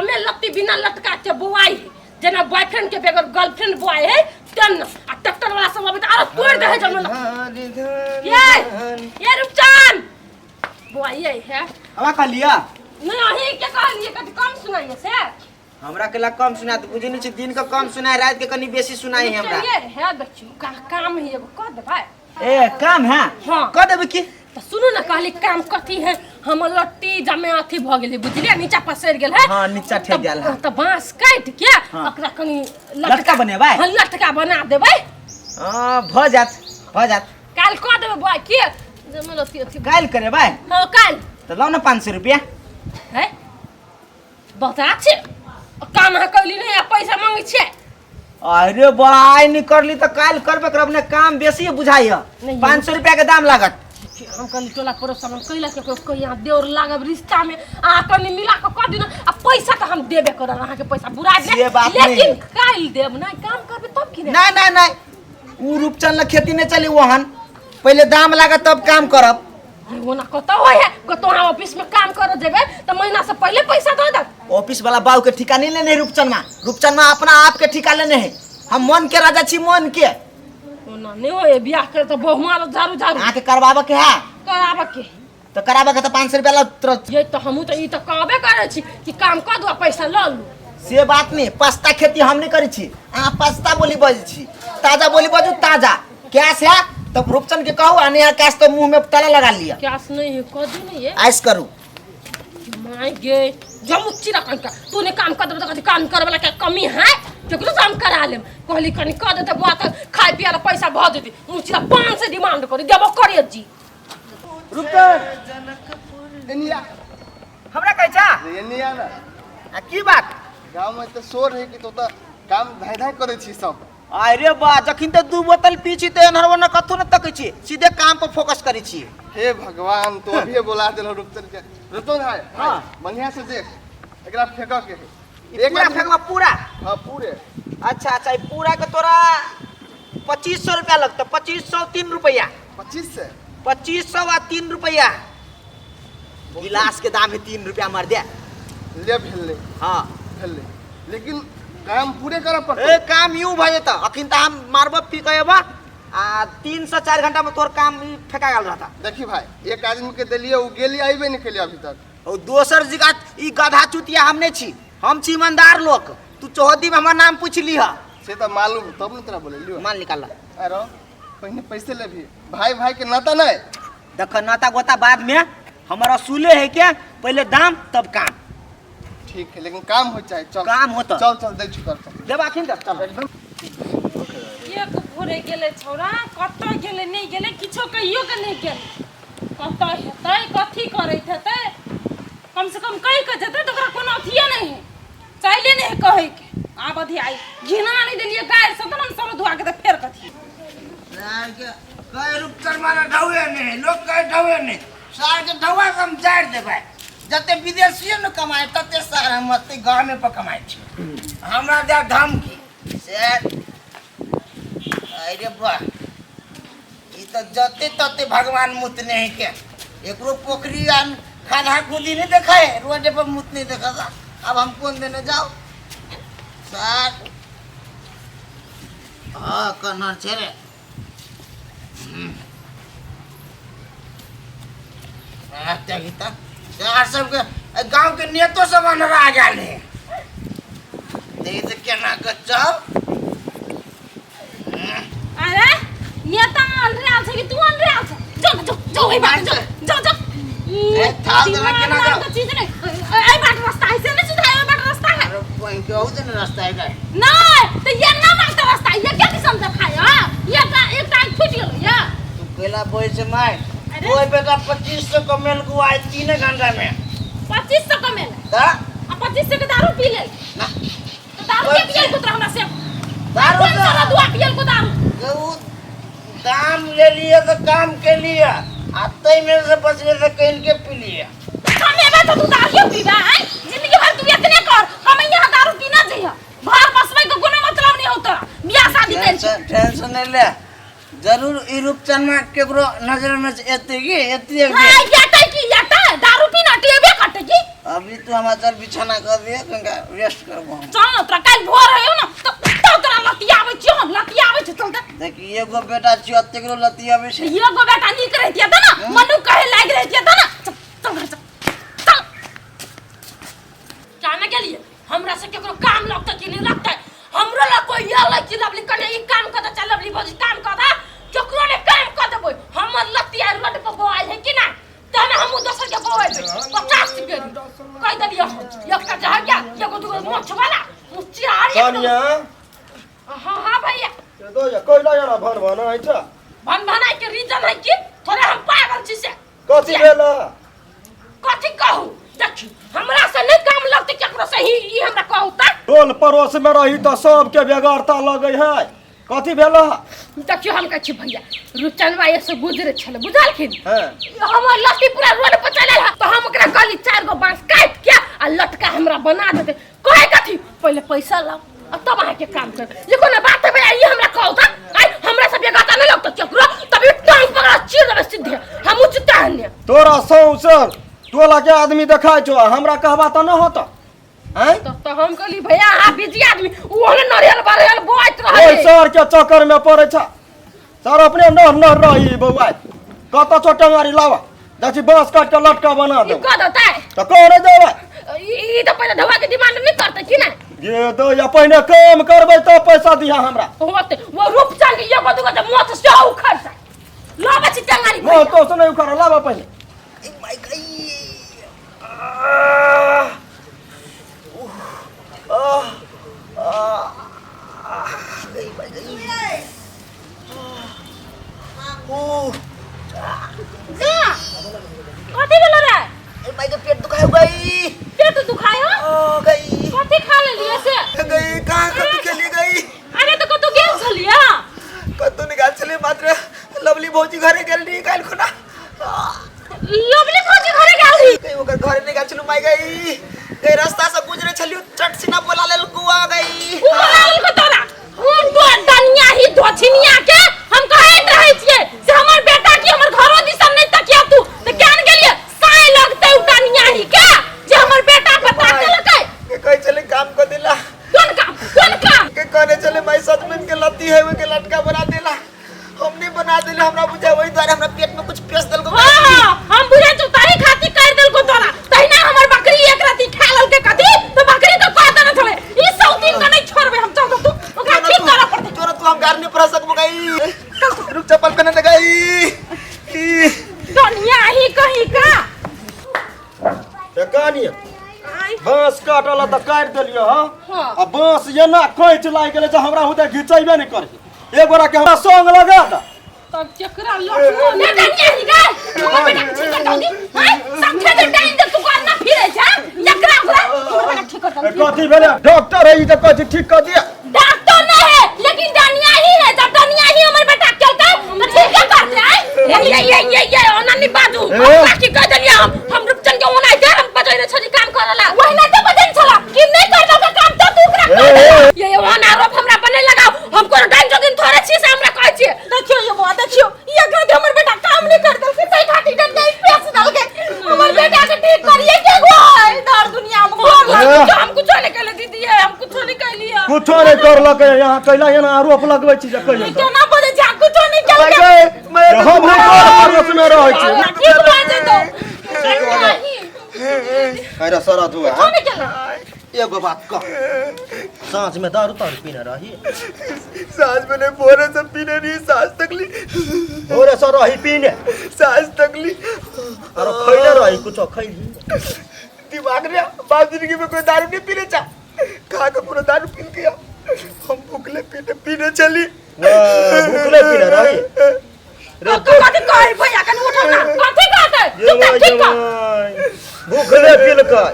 एकदमै लत्ती बिना लटका के बुआई जना बॉयफ्रेंड के बगैर गर्लफ्रेंड बुआई है तन आ ट्रैक्टर वाला सब अबे आ तोड़ दे है जमन ये रुपचान बुआई है हवा खा लिया नहीं क्या कहलिए कभी कम सुनाइए से हमरा के ला कम सुना तो बुझे नहीं दिन का कम सुनाए रात के कनी बेसी सुनाई है हमरा ये है बच्चू का काम है एगो कह दे भाई ए काम है हां कह देबे की तो सुनो ना कहली काम कथी है हम लट्टी जमे अथी भ गेलै बुझलिए नीचा पसर गेल है हां नीचा ठेक गेल है तो बांस काट के ओकरा कनी लटका बनेबै हां लटका बना देबै हां भ जात काल कह देबै बुआ के जमे लट्टी अथी काल करे भाई हां काल तो लो ना 500 रुपया है बता छे काम है कहली नहीं पैसा मांगे छे अरे भाई नहीं करली तो काल करबे करब ने काम बेसी बुझाई है 500 रुपया के दाम लागत हम कल टोला पड़ोस में कैला के कोई यहां देवर लागब रिश्ता में आ कनी मिला के क दिन आ पैसा तो हम देबे कर अहां के पैसा बुरा दे लेकिन काल देब ना काम करबे तब की नहीं उ रूपचंद ला खेती नहीं चली वहन पहले दाम लागत तब काम करब वो ना कत होय है कतोरा ऑफिस में काम कर देबे तो महीना से पहले पैसा दे दे ऑफिस वाला बाऊ के ठिकाने लेने रूपचंद में अपना आप के ठिका लेने है हम मन के राजा छी मन के ना नहीं होय बियाह कर तो बहुमाल झारू आ के करबाबे के है कराबे के तो 500 रुपया ला तुरंत ये तो हमहु तो ई तो कहबे करे छी कि काम कर दो पैसा ल लू से बात नहीं पस्ता खेती हम नहीं करी छी आ पस्ता बोली बज छी ताजा बोली बजू ताजा कैश है तब रूपचंद के कहू आने यहाँ कैश तो मुंह में ताला लगा लिया कैश नहीं है कदी नहीं है ऐस करू माय गे जमुच्ची रखन का तूने काम कर दे तो काम करे वाला क्या कमी है केकरो काम करा लेम कहली कनी कर देते बुआ त खाय पिया पैसा भ देती मुच्ची 500 डिमांड करी देबो करिए जी रूपचंद एनिया हमरा कहै छा एनिया ना आ की बात गांव में तो शोर है कि तो काम धाय करे छी सब अरे बा जखिन तो 2 बोतल पी छी तो एनहरवा न कथु न तकै छी सीधे काम पर फोकस करी छी हे भगवान तो अभी बोला देलो रूपचंद के रूपचंद है हां बढ़िया से देख एकरा फेंक के है एक लाख फेंकवा पूरा हां पूरे अच्छा ई पूरा के तोरा 2500 रुपया लगता 2500 3 रुपया 25 से 2500 आ 3 रुपया गिलास के दाम है 3 रुपया मार दे ले भेले हां भेले लेकिन काम पूरे करब पड़त ए काम यूं भ जेता अखिन त हम मारब पी कहबा आ 3 से 4 घंटा में तोर काम फेंका गेल रहता देखी भाई एक आदमी के देलिए उ गेली आइबे नहीं केलिए अभी तक और दोसर जगह ई गधा चुतिया हम नहीं छी हम छी ईमानदार लोग तू चौहदी में हमर नाम पूछ लीहा से तो मालूम तब न तोरा बोले लियो माल निकाल अरे पहले पैसे ले भी भाई के नाता नहीं देख नाता गोता बाद में हमारा असूले है क्या पहले दाम तब काम ठीक है लेकिन काम हो चाहे चल काम होता चल दे छु कर देब आखिन चल एकदम एक भोरे गेले छोरा कत गेले नहीं गेले किछो कहियो के नहीं गेले कत हेतै कथी करैत हेतै कम से कम कहि के जेतै तो ओकरा कोनो अथिए नहीं है चाइले नहीं कहे के आब अधी आई घिना नहीं देलिए गाय से तो हम सब धुआ के फेर कथी कहे रूपचंद मारा ढौए नहीं लोग कहे ढौए नहीं सार के ढौआ कम जाड़ देबै जते विदेशी न कमाए तते सार हम अते गांव में पर कमाए छी हमरा दे धमकी से अरे बा ई त जते तते भगवान मुत नहीं के एकरो पोखरी आन खाना खुदी नहीं देखाए रोड पर मुत नहीं देखा अब हम कौन देने जाओ सर हां कन्हर छे रे गीता यार सब के गांव के नेतो सब अंदर आ गए देख केना गजब अरे नेता अंदर आ छ कि तू अंदर आ छ जो ए बात जो ए थाल देना केना जा चीज नहीं ए बात रास्ता है से नहीं सुधाय ए बात रास्ता है अरे पॉइंट के आउ देना रास्ता है गए नहीं तो ये ना मारता रास्ता ये क्या किस्म से खाया ये का एक टाइम फूट गेलो या तू केला बोल से मार कोई बेटा 2500 का मेल को आज 3 घंटा में 2500 का मेल ता 2500 के दारू पी ले ना तो दारू के पियल को हमरा से दारू सारा दुआ पियल को दारू वो दाम ले लिए तो काम के लिए आते ही मेरे से बच गए तो कहीं के पी लिए हमें बे तो तू दारू पीबा है जिंदगी भर तू इतने कर हम यहां दारू पीना चाहिए बाहर बसवे को कोनो मतलब नहीं होता बियाह शादी कर टेंशन नहीं ले जरूर ई रूपचंद में केकरो नजर में एते की एते हां याता की याता दारू पीना टीबे कटे की अभी तो हमारा चल बिछाना कर दिए तनिका रेस्ट करबो हम। चल न तोरा काल भोर है ना तो तोरा लतियावे छ चल दे। देखी एगो बेटा छी अत्ते किलो लतियावे छै। एगो बेटा नीक रहतिया त ना मनु कहे लाग रहतिया त ना। चल घर चल जाने के लिए हमरा से केकरो काम लगता कि नहीं लगता हमरो ला कोई या ला कि लवली कने ई काम कर चल लवली भौजी काम कर दा केकरो ने काम कर देबो हमर लतिया रोड पर बोआल है कि ना तने हम दोसर के बोआल 50 के कह दलियो एकटा जा गया एगो दुगो मोछ वाला मुचियारी कानिया हां भैया ये दो या कोइला यार भन है छ भन भनाई के रीजन है कि थोड़े हम पागल छी से कथि भेला कथि कहू देखी हमरा से नहीं काम लगते केकरो से ही ई हमरा कहू त टोल पड़ोस में रही तो सबके बेगारता लगे है कथि भेला देखियो हम कहै छी भैया रुचनवा ऐसे गुजरे छले बुझलखिन हैं हमर लट्टी पूरा रोड पर चलल है तो हम ओकरा कहली 4 गो बांस काट के आ लटका हमरा बना देते कहे कथि पहले पैसा लाओ आ तब आके काम कर ये कोना बात है भैया ये हमरा कहू त आई हमरा से बेगाता नहीं लगता केकरो तभी टांग पकड़ा चीर देबे सीधे हम उचता हने तोरा सौसर टोला के आदमी देखाय छो हमरा कहबा त न होता हैं तो हम कहली भैया आ बिजी आदमी ओने नरियल बरियल बोइत ओइ रहे सर के चक्कर में पड़े छ सर अपने न रही बउआ कत छोटंगारी लावा जाची बांस काट के लटका बना दे ई कह देता है त करे देबे ई तो पहले ढवा के डिमांड नहीं करते कि ना ये दो या पहिने काम करबै त पैसा दिया हमरा होते वो रूपचंद के एगो दुगो त मोथ से उखड़ जा लाबे छी टंगारी म तो सुनै उखड़ लावा पहिने ए माय गई कथि भेल रे ए माय पेट दुखाय गई पेट दुखायो ओ गई कथि खा लेलिए से गई कहां कत चली गई अरे तो कतो गेल छलिया कत निकाल चले मात्र लवली भौजी घरे गेल नी काल खुना लवली भौजी घरे गेल कई ओकर घरे निकाल चलू माय गई ए रास्ता से गुजरे छलियो चट सिना बोला लेल गुआ गई उ बोलाल को तोरा हम तो दनिया ही धोछिनिया के हम कहैत रहै छियै से हमर बेटा की हमर घरो दिसन नहीं तकिया तू त ज्ञान गेलिए साय लगतै उ दनिया ही के जे हमर बेटा पता केलकै के कह चले काम को दिला कोन काम के कहने चले माय सजमन के लती है के लटका बना देला हमने बना देला हमरा बुझा वही द्वारा हमरा पेट में कुछ पेस दल को हां हम बुझे तो तारी खाती कर दल को तोरा तहिना हमर बकरी एक राती खा लेल के कथि तो बकरी तो कहता न चले ई सब दिन का नहीं छोड़बे हम चाहतो तू ओकरा ठीक करा पड़ते तोरा तू हम घर नहीं पर सकबो गई रुक चप्पल करने लगाई दुनिया ही कहीं का ए कानिया बांस काटला त काट देलियो हां आ बांस एना खोइच लाग गेले जे हमरा हुते घिचैबे नहीं करे एक गोरा के हमरा संग लगा द तब चकरा लटको ने दुनिया ही का हमर बेटा ठीक कर दौदी हां समझे दे टाइम दे तू कर ना फिरे जा एकरा घुरा हमर बेटा ठीक कर दौदी कथि भेले डॉक्टर है ई त कथि ठीक कर दिया डॉक्टर नहीं है लेकिन दुनिया ही है जब दुनिया ही हमर बेटा चलता तो ठीक है कर दे ये ओननी बाजू बाकी कह दलिया हम रुपचन के ओना दे हम बजै रे छली काम करला वही ना तो बजन छला कि नहीं कर दो काम तो तू करा ये ओना आरोप हमरा बने लगाओ हम कोनो डाइन जोगिन थोड़े छी से हमरा कहै छी देखियो ये बात देखियो ये अगर हमर बेटा काम नहीं कर दल फिर सही खाती डर नहीं पैसे डाल के हमर बेटा के ठीक करिए के होय डर दुनिया में हम कुछ नहीं कहले दीदी हम कुछ नहीं कहलिया कुछो नहीं करलकै यहाँ कैला एना आरोप लगबै छी जे कहियो केना बोले जा कुछ नहीं हम नहीं पड़ोस में रहै छी ठीक बात है तो अरे सरद हुआ कौन चला एगो बात कह सांझ में दारू पीने रही सांस मैंने बोरे से पीने नहीं सांस तकली भोरे से रही पीने सांस तकली अरे खैले रही कुछ खैली दिमाग रे बाप जिंदगी में कोई दारू नहीं पीने चा खा के पूरा दारू पी गया हम भूखले पीने चली भूखले पीने रही तो कथि कहै भैया कन उठो ना कथि कहतै चुप ठीक कर भूखले पीलकै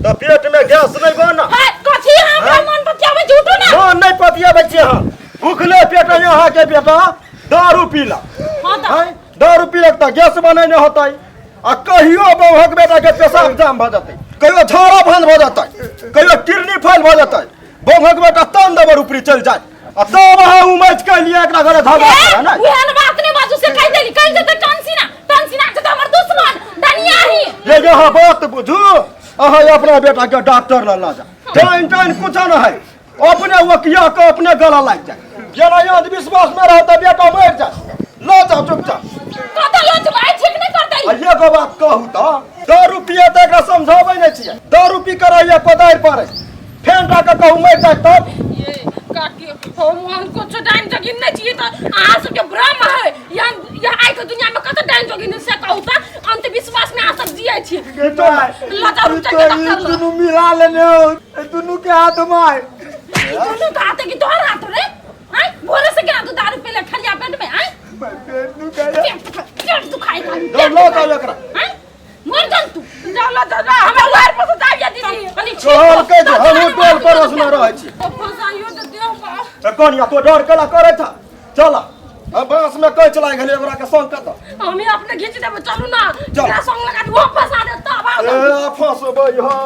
त पेट में गैस नहीं बना है कथि हमरा मन पतियावे झूठो ना मन नहीं पतियावे छी हम भूखले पेट यहाँ के बेटा दारू पीला हां त हैं दारू पीलक त गैस बने नहीं होतै आ कहियो बहुक बेटा के पेशाब जाम भ जतै कहियो झाड़ा बंद भ जतै कहियो किडनी फेल भ जतै बहुक बेटा तन दबर ऊपरी चल जाय आ तब वहां उमज के लिए एकरा घरे धागा है ना उहन बात ने बाजू से कह देली कह दे तनसीना से हमर दुश्मन दुनिया ही ये यहाँ बात बुझू अहाँ अपना बेटा के डॉक्टर ला जा टाइन टाइन कुछ न है अपने वकिया के अपने गला लग जाए जेना यदि विश्वास में रह तो बेटा मर जाए ला जाओ चुपचाप कत लो भाई ठीक नहीं कर दई ये को बात कहू तो 10 रुपया तक एकरा समझाबै नहीं छियै 10 रुपया करैया कोदारि पड़े फेंटा के कहू मर जाए तब ये काकी हम उनको तो डाइन जोगिन नहीं चाहिए तो आ सब के भ्रम है या आई के दुनिया में कत डाइन जोगिन से कहू तो अंत विश्वास में आ सब जियै छी लजा रुचा के डॉक्टर दुनु मिला लेने दुनु के हाथ मार दोनों का हाथ की तोहर हाथ रे हैं बोले से क्या तू दारू पी ले खलिया पेट में हैं पेट तू खाई खा लो जाओ एकरा हैं मर जा तू ला हमर घर पर से जाइए दीदी अनी तोहर के हम टोल पड़ोस में रहै छी फसाइयो तो देव बा त कनिया तो डर केला करे था चल हम बस में कह चला गेले ओकरा के संग कत हमें अपने खींच देबो चलू ना तेरा संग लगा वो फसा दे तब ए फसबै है